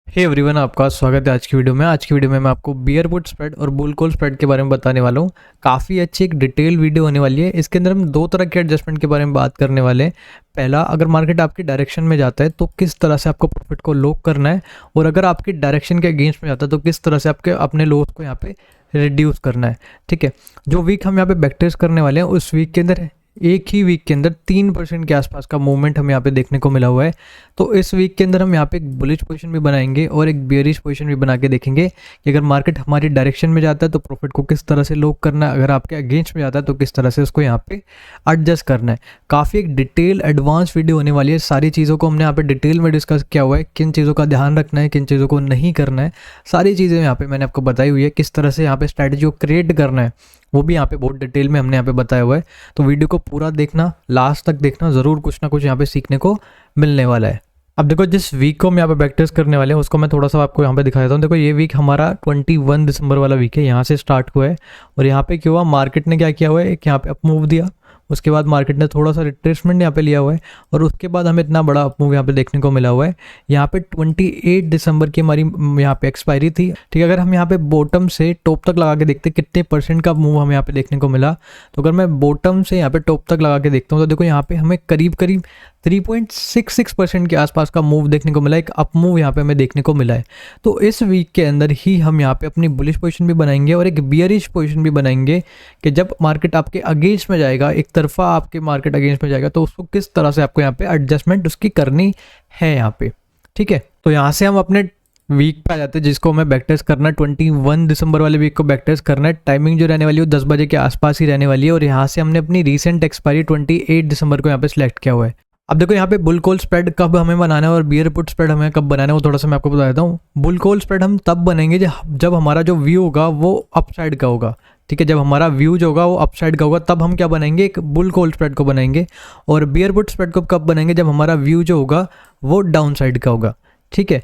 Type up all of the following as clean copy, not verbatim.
Hey everyone, आपका स्वागत है आज की वीडियो में। आज की वीडियो में मैं आपको बियर पुट स्प्रेड और बुल कॉल स्प्रेड के बारे में बताने वाला हूँ। काफ़ी अच्छी एक डिटेल वीडियो होने वाली है। इसके अंदर हम दो तरह के एडजस्टमेंट के बारे में बात करने वाले हैं। पहला, अगर मार्केट आपकी डायरेक्शन में जाता है तो किस तरह से आपको प्रॉफिट को लॉक करना है, और अगर आपकी डायरेक्शन के अगेंस्ट में जाता है तो किस तरह से आपके अपने लॉस को यहाँ पे रिड्यूस करना है। ठीक है, जो वीक हम यहाँ पे बैक टेस्ट करने वाले हैं उस वीक के अंदर एक ही वीक के अंदर 3% के आसपास का मूवमेंट हमें यहाँ पे देखने को मिला हुआ है। तो इस वीक के अंदर हम यहाँ पे एक बुलिश पोजीशन भी बनाएंगे और एक बियरिश पोजीशन भी बना के देखेंगे कि अगर मार्केट हमारी डायरेक्शन में जाता है तो प्रॉफिट को किस तरह से लॉक करना है, अगर आपके अगेंस्ट में जाता है तो किस तरह से उसको यहाँ पे एडजस्ट करना है। काफ़ी एक डिटेल एडवांस वीडियो होने वाली है। सारी चीज़ों को हमने यहाँ पे डिटेल में डिस्कस किया हुआ है, किन चीज़ों का ध्यान रखना है, किन चीज़ों को नहीं करना है, सारी चीज़ें यहाँ पे मैंने आपको बताई हुई है। किस तरह से यहाँ पे स्ट्रैटेजी को क्रिएट करना है वो भी यहाँ पे बहुत डिटेल में हमने यहाँ पे बताया हुआ है। तो वीडियो को पूरा देखना, लास्ट तक देखना, ज़रूर कुछ ना कुछ यहाँ पे सीखने को मिलने वाला है। अब देखो, जिस वीक को हम यहाँ पे बैक टेस्ट करने वाले हैं उसको मैं थोड़ा सा आपको यहाँ पे दिखा देता हूँ। देखो, ये वीक हमारा 21 दिसंबर वाला वीक है, यहाँ से स्टार्ट हुआ है और यहाँ पे क्या हुआ, मार्केट ने क्या किया हुआ है, एक यहाँ पे अप मूव दिया, उसके बाद मार्केट ने थोड़ा सा रिट्रेसमेंट यहाँ पे लिया हुआ है और उसके बाद हमें इतना बड़ा अप मूव यहाँ पे देखने को मिला हुआ है। यहाँ पे 28 दिसंबर की हमारी यहाँ पे एक्सपायरी थी। ठीक है, अगर हम यहाँ पे बॉटम से टॉप तक लगा के देखते कितने परसेंट का मूव हमें यहाँ पे देखने को मिला, तो अगर मैं बॉटम से यहाँ पे टॉप तक लगा के देखता हूँ तो देखो यहाँ पे हमें करीब करीब 3.66% के आसपास का मूव देखने को मिला, एक अप मूव यहाँ पे हमें देखने को मिला है। तो इस वीक के अंदर ही हम यहाँ पे अपनी बुलिश पोजीशन भी बनाएंगे और एक बियरिश पोजीशन भी बनाएंगे कि जब मार्केट आपके अगेंस्ट में जाएगा, एक तरफा आपके मार्केट अगेंस्ट में जाएगा, तो उसको किस तरह से आपको यहाँ पे एडजस्टमेंट उसकी करनी है यहाँ पे। ठीक है, तो यहाँ से हम अपने वीक पे आ जाते हैं जिसको हमें बैक टेस्ट करना है। 21 दिसंबर वाले वीक को बैक टेस्ट करना है। टाइमिंग जो रहने वाली है वो 10 बजे के आसपास ही रहने वाली है और यहाँ से हमने अपनी रीसेंट एक्सपायरी 28 दिसंबर को यहाँ पे सिलेक्ट किया हुआ है। अब देखो, यहाँ पे बुल कॉल स्प्रेड कब हमें बनाना है और बियर पुट स्प्रेड हमें कब बनाना है वो थोड़ा सा मैं आपको बता देता हूँ। बुल कॉल स्प्रेड हम तब बनेंगे जब हमारा जो व्यू होगा वो अपसाइड का होगा। ठीक है, जब हमारा व्यू जो होगा वो अपसाइड का होगा तब हम क्या बनाएंगे, एक बुल कॉल स्प्रेड को बनाएंगे। और बियर पुट स्प्रेड को कब बनाएंगे, जब हमारा व्यू जो होगा वो डाउन साइड का होगा। ठीक है,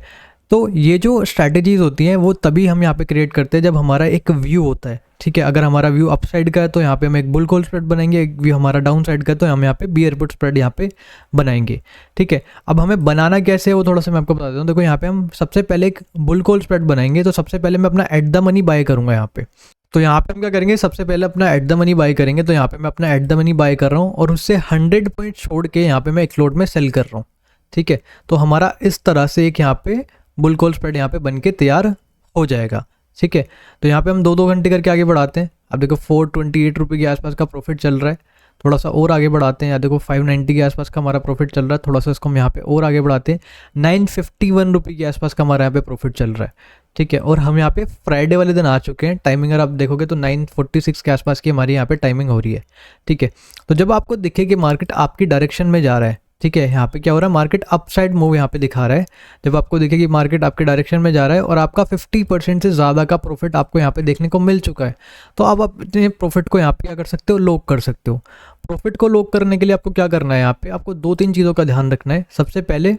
तो ये जो स्ट्रैटेजीज होती हैं वो तभी हम यहाँ पे क्रिएट करते हैं जब हमारा एक व्यू होता है। ठीक है, अगर हमारा व्यू अप साइड का है तो यहाँ पे हम एक बुल कॉल स्प्रेड बनाएंगे, एक व्यू हमारा डाउन साइड का है तो हम यहाँ पे बियर पुट स्प्रेड यहाँ पे बनाएंगे। ठीक है, अब हमें बनाना कैसे है वो थोड़ा सा मैं आपको बता देता हूँ। देखो, यहाँ पे हम सबसे पहले एक बुल कॉल स्प्रेड बनाएंगे तो सबसे पहले मैं अपना एट द मनी बाय करूँगा यहाँ पे। तो यहाँ पे हम क्या करेंगे, सबसे पहले अपना एट द मनी बाय करेंगे। तो यहाँ पे मैं अपना एट द मनी बाय कर रहा हूँ और उससे 100 पॉइंट छोड़ के यहाँ पे मैं एक लोट में सेल कर रहा हूँ। ठीक है, तो हमारा इस तरह से एक यहाँ पे बुल कॉल स्प्रेड यहाँ पे बन के तैयार हो जाएगा। ठीक है, तो यहाँ पे हम 2-2 घंटे करके आगे बढ़ाते हैं। अब देखो 428 रुपये के आसपास का प्रॉफिट चल रहा है। थोड़ा सा और आगे बढ़ाते हैं, या देखो 590 के आसपास का हमारा प्रॉफिट चल रहा है। थोड़ा सा इसको हम यहाँ पे और आगे बढ़ाते हैं, 951 रुपये के आसपास का हमारा यहाँ पे प्रॉफिट चल रहा है। ठीक है, और हम यहाँ पे फ्राइडे वाले दिन आ चुके हैं। टाइमिंग अगर आप देखोगे तो 9:46 के आसपास की हमारी यहाँ पे टाइमिंग हो रही है। ठीक है, तो जब आपको दिखे कि मार्केट आपकी डायरेक्शन में जा रहा है, ठीक है, यहाँ पे क्या हो रहा है, मार्केट अपसाइड मूव यहाँ पे दिखा रहा है। जब आपको दिखे कि मार्केट आपके डायरेक्शन में जा रहा है और आपका 50% से ज़्यादा का प्रॉफिट आपको यहाँ पे देखने को मिल चुका है, तो आप अपने प्रॉफिट को यहाँ पे क्या कर सकते हो, लॉक कर सकते हो। प्रॉफिट को लॉक करने के लिए आपको क्या करना है, यहाँ पे आपको 2-3 चीज़ों का ध्यान रखना है। सबसे पहले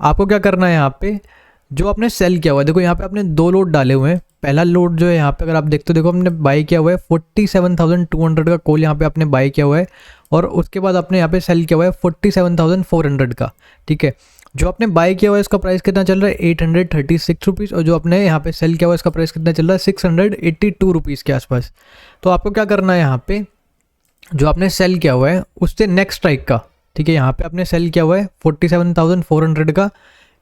आपको क्या करना है, यहाँ पे जो आपने सेल किया हुआ है, देखो यहाँ पे आपने 2 लोड डाले हुए हैं। पहला लोड जो है यहाँ पे अगर आप देखते हो, देखो हमने बाई किया हुआ है 47,200 का कॉल यहाँ पे आपने बाई किया हुआ है और उसके बाद आपने यहाँ पे सेल किया हुआ है 47,400 का। ठीक है, जो आपने बाई किया हुआ है इसका प्राइस कितना चल रहा है, 836 रुपीज़, और जो आपने यहाँ पे सेल किया हुआ है इसका प्राइस कितना चल रहा है, 682 रुपीज़ के आसपास। तो आपको क्या करना है, यहाँ पे जो आपने सेल किया हुआ है उससे नेक्स्ट स्ट्राइक का, ठीक है, यहाँ पे आपने सेल किया हुआ है 47,400 का,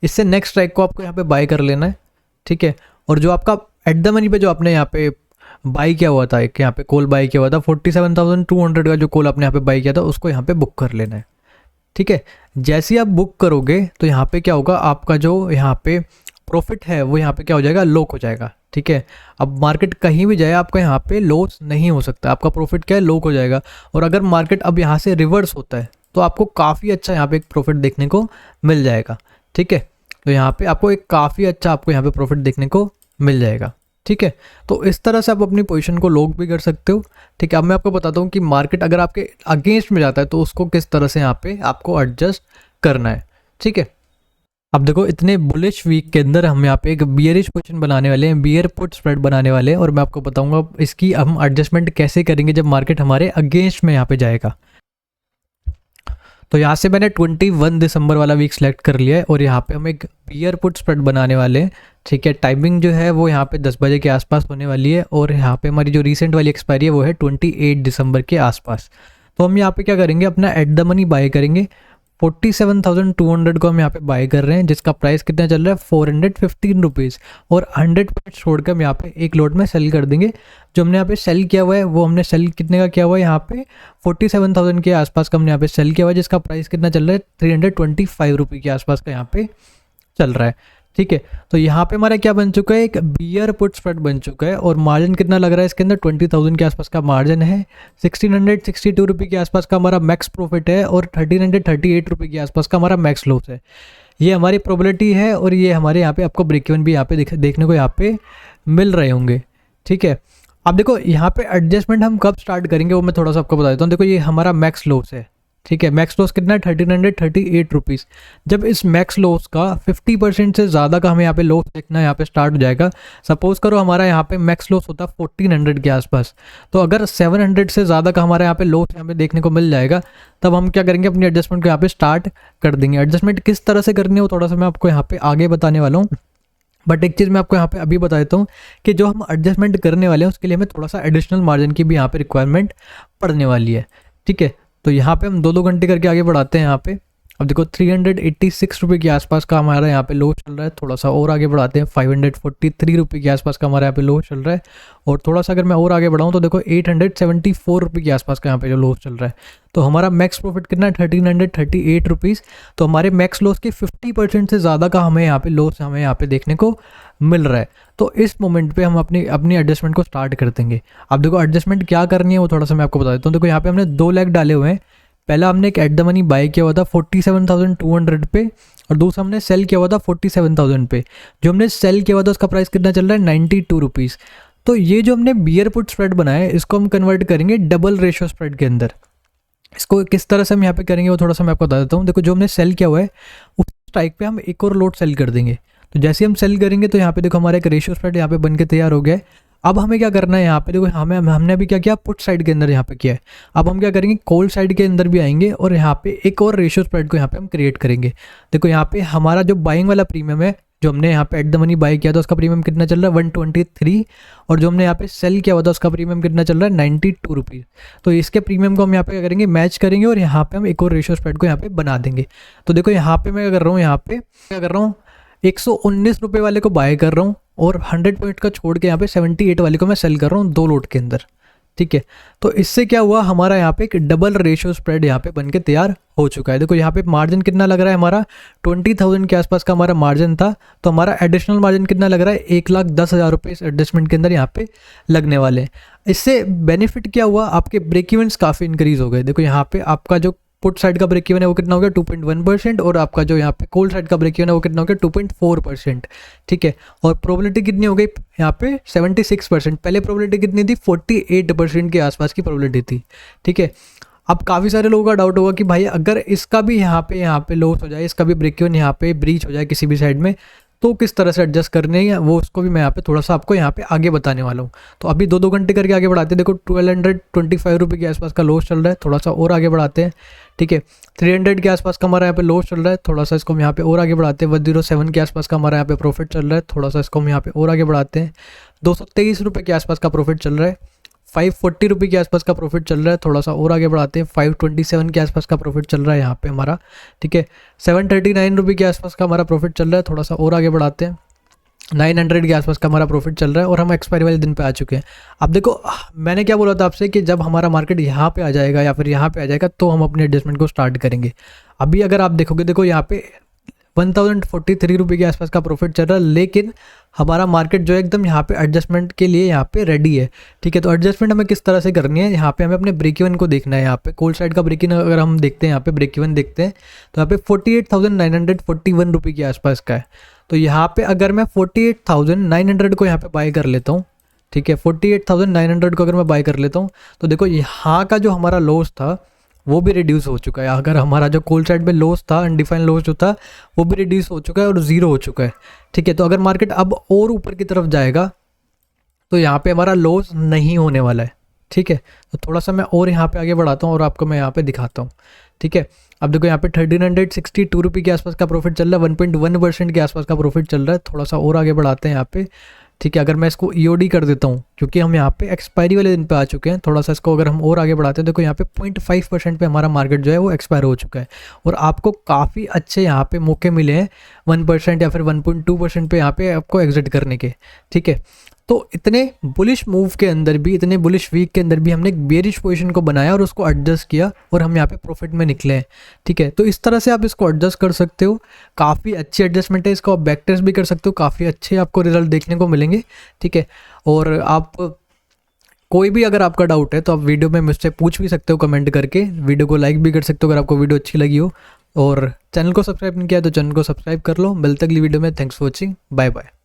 इससे नेक्स्ट स्ट्राइक को आपको यहाँ पे बाय कर लेना है। ठीक है, और जो आपका एट द मनी पे जो आपने यहाँ पे बाई किया हुआ था, एक यहाँ पे कॉल बाई किया हुआ था 47,200 का, जो कॉल आपने यहाँ पे बाई किया था उसको यहाँ पे बुक कर लेना है। ठीक है, जैसे ही आप बुक करोगे तो यहाँ पे क्या होगा, आपका जो यहाँ पे प्रॉफिट है वो यहाँ पे क्या हो जाएगा, लॉक हो जाएगा। ठीक है, अब मार्केट कहीं भी जाए आपका यहाँ पे लॉस नहीं हो सकता, आपका प्रॉफिट क्या है, लॉक हो जाएगा। और अगर मार्केट अब यहाँ से रिवर्स होता है तो आपको काफ़ी अच्छा यहाँ पे एक प्रॉफिट देखने को मिल जाएगा। ठीक है, तो यहाँ पे आपको एक काफ़ी अच्छा आपको यहाँ पे प्रॉफिट देखने को मिल जाएगा। ठीक है, तो इस तरह से आप अपनी पोजीशन को लॉक भी कर सकते हो। ठीक है, अब मैं आपको बताता हूँ कि मार्केट अगर आपके अगेंस्ट में जाता है तो उसको किस तरह से यहाँ पे आपको एडजस्ट करना है। ठीक है, अब देखो, इतने बुलिश वीक के अंदर हम यहाँ पे एक बियरिश पोजीशन बनाने वाले हैं, बियर पुट स्प्रेड बनाने वाले हैं, और मैं आपको बताऊंगा इसकी हम एडजस्टमेंट कैसे करेंगे जब मार्केट हमारे अगेंस्ट में यहाँ पे जाएगा। तो यहाँ से मैंने 21 दिसंबर वाला वीक सेलेक्ट कर लिया है और यहाँ पे हम एक बियर पुट स्प्रेड बनाने वाले हैं। ठीक है, टाइमिंग जो है वो यहाँ पे 10 बजे के आसपास होने वाली है और यहाँ पे हमारी जो रिसेंट वाली एक्सपायरी है वो है 28 दिसंबर के आसपास। तो हम यहाँ पे क्या करेंगे, अपना एट द मनी बाय करेंगे। 47,200 को हम यहाँ पे बाय कर रहे हैं, जिसका प्राइस कितना चल रहा है 415 रुपीज़। और 100 पॉइंट्स छोड़ कर हम यहाँ पे एक लोट में सेल कर देंगे। जो हमने यहाँ पे सेल किया हुआ है वो हमने सेल कितने का किया हुआ है, यहाँ पे 47,000 के आसपास का हमने यहाँ पे सेल किया हुआ है, जिसका प्राइस कितना चल रहा है 325 रुपये के आसपास का यहाँ पे चल रहा है। ठीक है, तो यहाँ पे हमारा क्या बन चुका है, एक बियर पुट स्प्रेड बन चुका है। और मार्जिन कितना लग रहा है इसके अंदर, 20,000 के आसपास का मार्जिन है। 1662 रुपये के आसपास का हमारा मैक्स प्रॉफिट है और 1338 रुपये के आसपास का हमारा मैक्स लॉस है। ये हमारी प्रोबेबिलिटी है और ये हमारे यहाँ पे आपको ब्रेक इवन भी यहाँ पे देखने को यहाँ पे मिल रहे होंगे। ठीक है, अब देखो यहाँ पे एडजस्टमेंट हम कब स्टार्ट करेंगे वो मैं थोड़ा सा आपको बता देता हूँ। देखो ये हमारा मैक्स लॉस है। ठीक है, मैक्स लॉस कितना है 1338 रुपीज़। जब इस मैक्स लॉस का 50% से ज़्यादा का हमें यहाँ पे लॉस देखना यहाँ पे स्टार्ट हो जाएगा। सपोज करो हमारा यहाँ पे मैक्स लॉस होता 1400 के आसपास, तो अगर 700 से ज़्यादा का हमारा यहाँ पे लॉस यहाँ पे देखने को मिल जाएगा, तब हम क्या करेंगे, अपनी एडजस्टमेंट को यहाँ पे स्टार्ट कर देंगे। एडजस्टमेंट किस तरह से करनी है वो थोड़ा सा मैं आपको यहाँ पे आगे बताने वाला हूँ। बट एक चीज़ मैं आपको यहाँ पे अभी बता देता हूँ कि जो हम एडजस्टमेंट करने वाले हैं उसके लिए हमें थोड़ा सा एडिशनल मार्जिन की भी यहाँ पे रिक्वायरमेंट पड़ने वाली है। ठीक है, तो यहाँ पे हम 2-2 घंटे करके आगे बढ़ाते हैं। यहाँ पे अब देखो 386 रुपये के आसपास का हमारा यहाँ पे लो चल रहा है। थोड़ा सा और आगे बढ़ाते हैं, 543 रुपये के आसपास का हमारा यहाँ पे लो चल रहा है। और थोड़ा सा अगर मैं और आगे बढ़ाऊँ तो देखो 874 रुपये के आसपास का यहाँ पे जो लॉस चल रहा है। तो हमारा मैक्स प्रॉफिट कितना है 1338 रुपीज़। तो हमारे मैक्स लॉस के 50% से ज़्यादा का हमें यहाँ पे लॉस हमें यहाँ पे देखने को मिल रहा है। तो इस मोमेंट पे हम अपनी एडजस्टमेंट को स्टार्ट कर देंगे। अब देखो एडजस्टमेंट क्या करनी है वो थोड़ा सा मैं आपको बता देता हूँ। देखो यहाँ पे हमने 2 लेग डाले हुए हैं। पहला हमने एक एट द मनी बाय किया हुआ था 47,200 पे और दूसरा हमने सेल किया हुआ था 47,000 पे। जो हमने सेल किया हुआ था उसका प्राइस कितना चल रहा है 92 रुपीज़। तो ये जो हमने बियर पुट स्प्रेड बनाया है इसको हम कन्वर्ट करेंगे डबल रेशियो स्प्रेड के अंदर। इसको किस तरह से हम यहाँ पे करेंगे वो थोड़ा सा मैं आपको बता देता हूँ। देखो जो हमने सेल किया हुआ है उस स्ट्राइक पे हम एक और लोट सेल कर देंगे। तो जैसे हम सेल करेंगे तो यहाँ पे देखो हमारा एक रेशियो स्प्रेड यहाँ पे बन के तैयार हो गया है। अब हमें क्या करना है, यहाँ पे देखो हमने अभी क्या किया, पुट साइड के अंदर यहाँ पे किया है। अब हम क्या करेंगे, कॉल साइड के अंदर भी आएंगे और यहाँ पे एक और रेशियो स्प्रेड को यहाँ पे हम क्रिएट करेंगे। देखो यहाँ पे हमारा जो बाइंग वाला प्रीमियम है, जो हमने यहाँ पे एट द मनी बाय किया था उसका प्रीमियम कितना चल रहा है 123। और जो हमने यहाँ पे सेल किया हुआ था उसका प्रीमियम कितना चल रहा है 92 रुपीज़। तो इसके प्रीमियम को हम यहाँ पे क्या करेंगे, मैच करेंगे और यहाँ पे हम एक और रेशियो स्प्रेड को यहाँ पे बना देंगे। तो देखो यहाँ पे मैं क्या कर रहा हूँ, यहाँ पे क्या कर रहा हूँ, 119 रुपये वाले को बाय कर रहा हूँ और 100 पॉइंट का छोड़ के यहाँ पे 78 वाले को मैं सेल कर रहा हूँ 2 लोट के अंदर। ठीक है, तो इससे क्या हुआ, हमारा यहाँ पे एक डबल रेशियो स्प्रेड यहाँ पे बनके तैयार हो चुका है। देखो यहाँ पे मार्जिन कितना लग रहा है, हमारा 20,000 के आसपास का हमारा मार्जिन था। तो हमारा एडिशनल मार्जिन कितना लग रहा है, 1,10,000 रुपये इस एडजस्टमेंट के अंदर यहाँ पे लगने वाले हैं। इससे बेनिफिट क्या हुआ, आपके ब्रेक इवेंट्स काफ़ी इंक्रीज हो गए। देखो यहाँ पे आपका जो पुट साइड का ब्रेक इवन है वो कितना हो गया 2.1% और आपका जो यहाँ पे कोल्ड साइड का ब्रेक इवन है वो कितना हो गया 2.4%। ठीक है, और प्रोबेबिलिटी कितनी हो गई यहाँ पे 76%। पहले प्रोबेबिलिटी कितनी थी 48% के आसपास की प्रोबेबिलिटी थी। ठीक है, अब काफ़ी सारे लोगों का डाउट होगा कि भाई अगर इसका भी यहाँ पे लॉस हो जाए, इसका भी ब्रेक इवन यहाँ पे ब्रीच हो जाए किसी भी साइड में, तो किस तरह से एडजस्ट करने हैं वो उसको भी मैं यहाँ पे थोड़ा सा आपको यहाँ पे आगे बताने वाला हूँ। तो अभी 2-2 घंटे करके आगे बढ़ाते हैं। देखो 1225 रुपये के आसपास का लॉस चल रहा है, थोड़ा सा और आगे बढ़ाते हैं। ठीक है, 300 के आसपास का हमारा यहाँ पे लॉस चल रहा है, थोड़ा सा इसको हम यहाँ पे और आगे बढ़ाते हैं। 107 के आसपास का हमारा यहाँ पे प्रॉफिट चल रहा है, थोड़ा सा इसको हम यहाँ पे और आगे बढ़ाते हैं। 223 रुपये के आसपास का प्रॉफिट चल रहा है। 540 रुपये के आसपास का प्रॉफिट चल रहा है, थोड़ा सा और आगे बढ़ाते हैं। 527 के आसपास का प्रॉफिट चल रहा है यहाँ पे हमारा। ठीक है, 739 रुपये के आसपास का हमारा प्रॉफिट चल रहा है, थोड़ा सा और आगे बढ़ाते हैं। 900 के आसपास का हमारा प्रॉफिट चल रहा है और हम एक्सपायरी वाले दिन पे आ चुके हैं। अब देखो मैंने क्या बोला था आपसे कि जब हमारा मार्केट यहाँ पे आ जाएगा या फिर यहाँ पे आ जाएगा तो हम अपने एडजस्टमेंट को स्टार्ट करेंगे। अभी अगर आप देखोगे, देखो यहाँ पे 1043 रुपये के आसपास का प्रॉफिट चल रहा है, लेकिन हमारा मार्केट जो है एकदम यहाँ पे एडजस्टमेंट के लिए यहाँ पे रेडी है। ठीक है, तो एडजस्टमेंट हमें किस तरह से करनी है, यहाँ पे हमें अपने ब्रेक इवन को देखना है। यहाँ पे कोल्ड साइड का ब्रेक इवन अगर हम देखते हैं, यहाँ पे ब्रेक इवन देखते हैं तो यहाँ पे 48,941 रुपये के आसपास का है। तो यहाँ पे अगर मैं 48,900 को यहाँ पे बाय कर लेता हूँ, ठीक है, 48,900 को अगर मैं बाय कर लेता हूँ तो देखो यहाँ का जो हमारा लॉस था वो भी रिड्यूस हो चुका है। अगर हमारा जो कोल्ड साइड में लॉस था, अनडिफाइंड लॉस जो था, वो भी रिड्यूस हो चुका है और ज़ीरो हो चुका है। ठीक है, तो अगर मार्केट अब और ऊपर की तरफ जाएगा तो यहाँ पे हमारा लॉस नहीं होने वाला है। ठीक है, तो थोड़ा सा मैं और यहाँ पे आगे बढ़ाता हूँ और आपको मैं यहाँ पे दिखाता हूँ। ठीक है, अब देखो यहाँ पे 1362 रुपये के आसपास का प्रॉफिट चल रहा है, 1.1% के आसपास का प्रॉफिट चल रहा है। थोड़ा सा और आगे बढ़ाते हैं यहाँ पे, ठीक है। अगर मैं इसको EOD कर देता हूँ, क्योंकि हम यहाँ पे एक्सपायरी वाले दिन पे आ चुके हैं, थोड़ा सा इसको अगर हम और आगे बढ़ाते हैं, देखो यहाँ पे 0.5% पे हमारा मार्केट जो है वो एक्सपायर हो चुका है। और आपको काफ़ी अच्छे यहाँ पे मौके मिले हैं 1% या फिर 1.2% पे यहाँ पे आपको एग्जिट करने के, ठीक है। तो इतने बुलिश मूव के अंदर भी, इतने बुलिश वीक के अंदर भी हमने एक बेरिश पोजीशन को बनाया और उसको एडजस्ट किया और हम यहाँ पे प्रॉफिट में निकले हैं, ठीक है। तो इस तरह से आप इसको एडजस्ट कर सकते हो, काफ़ी अच्छी एडजस्टमेंट है। इसको आप बैक टेस्ट भी कर सकते हो, काफ़ी अच्छे आपको रिजल्ट देखने को मिलेंगे, ठीक है। और आप कोई भी अगर आपका डाउट है तो आप वीडियो में मुझसे पूछ भी सकते हो कमेंट करके, वीडियो को लाइक भी कर सकते हो अगर आपको वीडियो अच्छी लगी हो। और चैनल को सब्सक्राइब नहीं किया तो चैनल को सब्सक्राइब कर लो। मिलते अगली वीडियो में। Thanks for watching, bye bye.